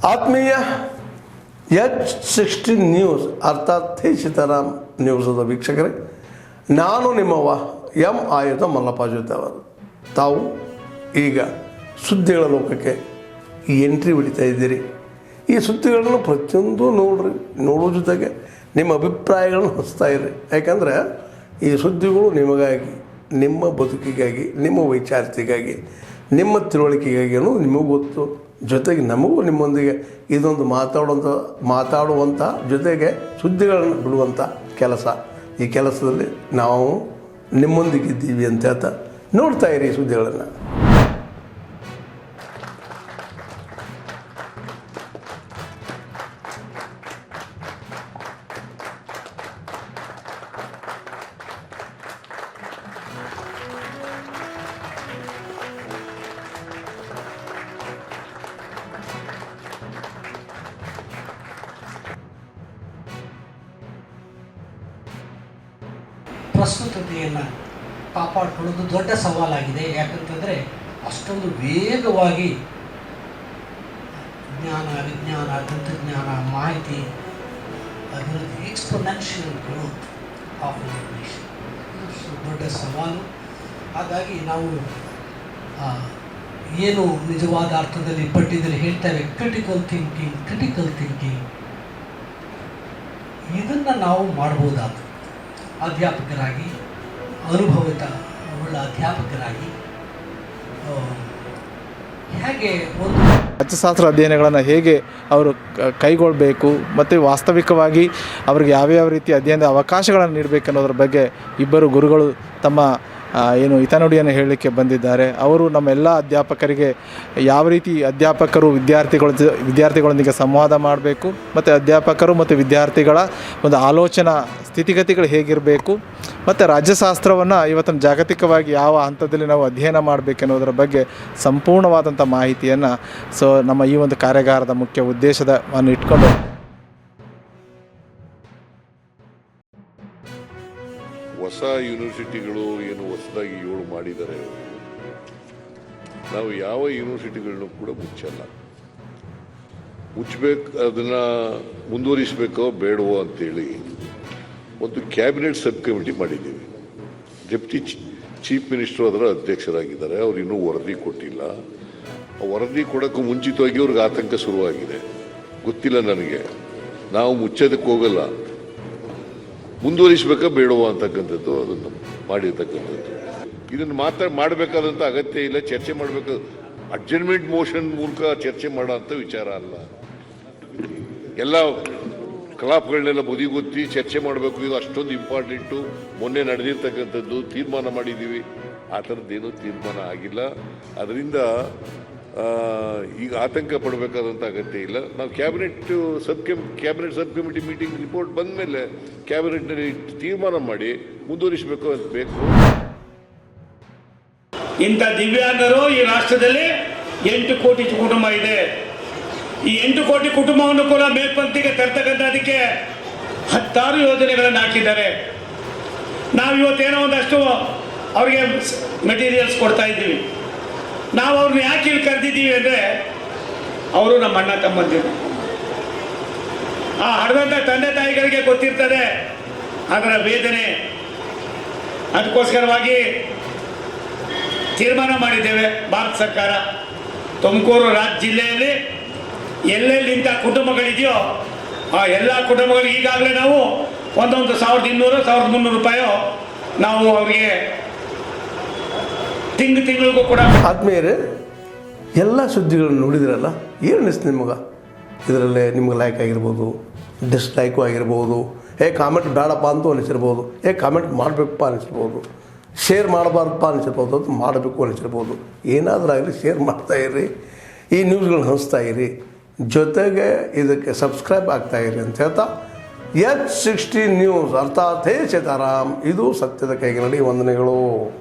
ಆತ್ಮೀಯ H16 news ಅರ್ಥಾತ್ ಹೇ ಸೀತಾರಾಮ್ ನ್ಯೂಸದ ವೀಕ್ಷಕರೇ, ನಾನು ನಿಮ್ಮವ ಎಂ ಆಯುಧ ಮಲ್ಲಪ್ಪ ಜೊತೆ ಅವರು. ತಾವು ಈಗ ಸುದ್ದಿಗಳ ಲೋಕಕ್ಕೆ ಎಂಟ್ರಿ ಹೊಡಿತಾ ಇದ್ದೀರಿ. ಈ ಸುದ್ದಿಗಳನ್ನು ಪ್ರತಿಯೊಂದು ನೋಡೋ ಜೊತೆಗೆ ನಿಮ್ಮ ಅಭಿಪ್ರಾಯಗಳನ್ನು ಹಂಚ್ತಾ ಇರ್ರಿ. ಯಾಕಂದರೆ ಈ ಸುದ್ದಿಗಳು ನಿಮಗಾಗಿ, ನಿಮ್ಮ ಬದುಕಿಗಾಗಿ, ನಿಮ್ಮ ವೈಚಾರಿಕೆಗಾಗಿ, ನಿಮ್ಮ ತಿಳುವಳಿಕೆಗಾಗಿ ಅನ್ನೋದು ನಿಮಗೂ ಗೊತ್ತು. ಜೊತೆಗೆ ನಮಗೂ ನಿಮ್ಮೊಂದಿಗೆ ಇದೊಂದು ಮಾತಾಡುವಂಥ ಜೊತೆಗೆ ಸುದ್ದಿಗಳನ್ನು ಬಿಡುವಂಥ ಕೆಲಸ. ಈ ಕೆಲಸದಲ್ಲಿ ನಾವು ನಿಮ್ಮೊಂದಿಗಿದ್ದೀವಿ ಅಂತ ಹೇಳ್ತಾ ನೋಡ್ತಾ ಇರಿ ಈ ಸುದ್ದಿಗಳನ್ನು. ಪ್ರಸ್ತುತತೆಯನ್ನು ಕಾಪಾಡಿಕೊಳ್ಳೋದು ದೊಡ್ಡ ಸವಾಲಾಗಿದೆ. ಯಾಕಂತಂದರೆ ಅಷ್ಟೊಂದು ವೇಗವಾಗಿ ಜ್ಞಾನ, ವಿಜ್ಞಾನ, ತಂತ್ರಜ್ಞಾನ, ಮಾಹಿತಿ ಅಭಿವೃದ್ಧಿ, ಎಕ್ಸ್ಪೋನೆನ್ಷಿಯಲ್ ಗ್ರೋತ್ ಆಫ್ ಇನ್ಫಾರ್ಮೇಷನ್ ದೊಡ್ಡ ಸವಾಲು. ಹಾಗಾಗಿ ನಾವು ಏನು ನಿಜವಾದ ಅರ್ಥದಲ್ಲಿ ಪಠ್ಯದಲ್ಲಿ ಹೇಳ್ತೇವೆ ಕ್ರಿಟಿಕಲ್ ಥಿಂಕಿಂಗ್ ಇದನ್ನು ನಾವು ಮಾಡ್ಬೋದಾದ ಅಧ್ಯಾಪಕರಾಗಿ, ಅನುಭವಿತ ಉಳ್ಳ ಅಧ್ಯಾಪಕರಾಗಿ ಹೇಗೆ ಒಂದು ರಾಜ್ಯಶಾಸ್ತ್ರ ಅಧ್ಯಯನಗಳನ್ನು ಹೇಗೆ ಅವರು ಕೈಗೊಳ್ಳಬೇಕು ಮತ್ತು ವಾಸ್ತವಿಕವಾಗಿ ಅವ್ರಿಗೆ ಯಾವ್ಯಾವ ರೀತಿ ಅಧ್ಯಯನದ ಅವಕಾಶಗಳನ್ನು ನೀಡಬೇಕನ್ನೋದ್ರ ಬಗ್ಗೆ ಇಬ್ಬರು ಗುರುಗಳು ತಮ್ಮ ಏನು ಹಿತನುಡಿಯನ್ನು ಹೇಳಲಿಕ್ಕೆ ಬಂದಿದ್ದಾರೆ. ಅವರು ನಮ್ಮೆಲ್ಲ ಅಧ್ಯಾಪಕರಿಗೆ ಯಾವ ರೀತಿ ಅಧ್ಯಾಪಕರು ವಿದ್ಯಾರ್ಥಿಗಳೊಂದಿಗೆ ಸಂವಾದ ಮಾಡಬೇಕು ಮತ್ತು ಅಧ್ಯಾಪಕರು ಮತ್ತು ವಿದ್ಯಾರ್ಥಿಗಳ ಒಂದು ಆಲೋಚನಾ ಸ್ಥಿತಿಗತಿಗಳು ಹೇಗಿರಬೇಕು ಮತ್ತು ರಾಜ್ಯಶಾಸ್ತ್ರವನ್ನು ಇವತ್ತಿನ ಜಾಗತಿಕವಾಗಿ ಯಾವ ಹಂತದಲ್ಲಿ ನಾವು ಅಧ್ಯಯನ ಮಾಡಬೇಕೆನ್ನೋದರ ಬಗ್ಗೆ ಸಂಪೂರ್ಣವಾದಂಥ ಮಾಹಿತಿಯನ್ನು ನಮ್ಮ ಈ ಒಂದು ಕಾರ್ಯಾಗಾರದ ಮುಖ್ಯ ಉದ್ದೇಶವನ್ನು ಇಟ್ಕೊಂಡು ಹೊಸ ಯೂನಿವರ್ಸಿಟಿಗಳು ಏನು ಹೊಸದಾಗಿ 7 ಮಾಡಿದ್ದಾರೆ. ನಾವು ಯಾವ ಯೂನಿವರ್ಸಿಟಿಗಳನ್ನು ಕೂಡ ಮುಚ್ಚಬೇಕು, ಅದನ್ನು ಮುಂದುವರಿಸಬೇಕೋ ಬೇಡವೋ ಅಂತೇಳಿ ಒಂದು ಕ್ಯಾಬಿನೆಟ್ ಸಬ್ ಕಮಿಟಿ ಮಾಡಿದ್ದೀವಿ. ಡೆಪ್ಟಿ ಚೀಫ್ ಮಿನಿಸ್ಟರ್ ಅದರ ಅಧ್ಯಕ್ಷರಾಗಿದ್ದಾರೆ. ಅವ್ರು ಇನ್ನೂ ವರದಿ ಕೊಟ್ಟಿಲ್ಲ. ವರದಿ ಕೊಡೋಕ್ಕೂ ಮುಂಚಿತವಾಗಿ ಅವ್ರಿಗೆ ಆತಂಕ ಶುರುವಾಗಿದೆ. ಗೊತ್ತಿಲ್ಲ ನನಗೆ, ನಾವು ಮುಚ್ಚೋದಕ್ಕೆ ಹೋಗಲ್ಲ, ಮುಂದುವರಿಸಬೇಕಾ ಬೇಡವಾ ಅಂತಕ್ಕಂಥದ್ದು ಅದನ್ನು ಮಾಡಿರ್ತಕ್ಕಂಥದ್ದು. ಇದನ್ನು ಮಾಡಬೇಕಾದಂಥ ಅಗತ್ಯ ಇಲ್ಲ, ಚರ್ಚೆ ಮಾಡಬೇಕು. ಅಡ್ಜರ್ನ್ಮೆಂಟ್ ಮೋಷನ್ ಮೂಲಕ ಚರ್ಚೆ ಮಾಡೋ ಅಂಥ ವಿಚಾರ ಅಲ್ಲ. ಎಲ್ಲ ಕಲಾಪಗಳನ್ನೆಲ್ಲ ಬದಿಗೊತ್ತಿ ಚರ್ಚೆ ಮಾಡಬೇಕು, ಇದು ಅಷ್ಟೊಂದು ಇಂಪಾರ್ಟೆಂಟು, ಮೊನ್ನೆ ನಡೆದಿರ್ತಕ್ಕಂಥದ್ದು, ತೀರ್ಮಾನ ಮಾಡಿದ್ದೀವಿ. ಆ ಥರದ್ದೇನೂ ತೀರ್ಮಾನ ಆಗಿಲ್ಲ. ಅದರಿಂದ ಈಗ ಆತಂಕ ಪಡಬೇಕಾದಂಥ ಅಗತ್ಯ ಇಲ್ಲ. ನಾವು cabinet sub committee meeting report ಬಂದ ಮೇಲೆ ಕ್ಯಾಬಿನೆಟ್ನಲ್ಲಿ ತೀರ್ಮಾನ ಮಾಡಿ ಮುಂದುವರಿಸಬೇಕು ಅಂತ ಬೇಕು. ಇಂಥ ದಿವ್ಯಾಂಗರು ಈ ರಾಷ್ಟ್ರದಲ್ಲಿ 8 ಕೋಟಿ ಕುಟುಂಬ ಇದೆ. ಈ 8 ಕೋಟಿ ಕುಟುಂಬವನ್ನು ಕೂಡ ಮೇಲ್ಪಂಕ್ತಿಗೆ ತರ್ತಕ್ಕಂಥದಕ್ಕೆ 10 ಯೋಜನೆಗಳನ್ನು ಹಾಕಿದ್ದಾರೆ. ನಾವು ಇವತ್ತೇನೋ ಒಂದಷ್ಟು ಅವ್ರಿಗೆ ಮೆಟೀರಿಯಲ್ಸ್ ಕೊಡ್ತಾ ಇದ್ದೀವಿ. ನಾವು ಅವ್ರನ್ನ ಯಾಕೆ ಇಲ್ಲಿ ಕರೆದಿದ್ದೀವಿ ಅಂದರೆ ಅವರು ನಮ್ಮ ಅಣ್ಣ ತಮ್ಮಂದಿರು. ಆ ಹರಿದಂಥ ತಂದೆ ತಾಯಿಗಳಿಗೆ ಗೊತ್ತಿರ್ತದೆ ಅದರ ವೇದನೆ. ಅದಕ್ಕೋಸ್ಕರವಾಗಿ ತೀರ್ಮಾನ ಮಾಡಿದ್ದೇವೆ ಭಾರತ ಸರ್ಕಾರ, ತುಮಕೂರು ಜಿಲ್ಲೆಯಲ್ಲಿ ಎಲ್ಲೆಲ್ಲಿ ಇಂಥ ಕುಟುಂಬಗಳಿದೆಯೋ ಆ ಎಲ್ಲ ಕುಟುಂಬಗಳಿಗೆ ಈಗಾಗಲೇ ನಾವು ಒಂದೊಂದು 1200-1300 ರೂಪಾಯಿ ನಾವು ಅವರಿಗೆ ತಿಂಗಳಿಗೂ ಕೂಡ. ಆದ್ಮೇಲೆ ಎಲ್ಲ ಸುದ್ದಿಗಳನ್ನು ನೋಡಿದ್ರಲ್ಲ, ಏನು ಅನಿಸ್ತು ನಿಮಗೆ? ಇದರಲ್ಲೇ ನಿಮ್ಗೆ ಲೈಕ್ ಆಗಿರ್ಬೋದು, ಡಿಸ್ಲೈಕು ಆಗಿರ್ಬೋದು, ಕಾಮೆಂಟ್ ಬೇಡಪ್ಪ ಅಂತೂ ಅನಿಸಿರ್ಬೋದು, ಕಾಮೆಂಟ್ ಮಾಡಬೇಕಪ್ಪ ಅನಿಸಿರ್ಬೋದು, ಶೇರ್ ಮಾಡಬಾರ್ದಪ್ಪ ಅನಿಸಿರ್ಬೋದು, ಅದು ಮಾಡಬೇಕು ಅನಿಸಿರ್ಬೋದು. ಏನಾದರೂ ಆಗಲಿ ಶೇರ್ ಮಾಡ್ತಾಯಿರಿ, ಈ ನ್ಯೂಸ್ಗಳನ್ನ ಹಂಚ್ತಾ ಇರಿ, ಜೊತೆಗೆ ಇದಕ್ಕೆ ಸಬ್ಸ್ಕ್ರೈಬ್ ಆಗ್ತಾಯಿರಿ ಅಂತ ಹೇಳ್ತಾ H16 ನ್ಯೂಸ್ ಅರ್ಥಾತ್ ಹೇ ಸೀತಾರಾಮ್, ಇದು ಸತ್ಯದ ಕೈಗೆ ನಡಿ. ವಂದನೆಗಳು.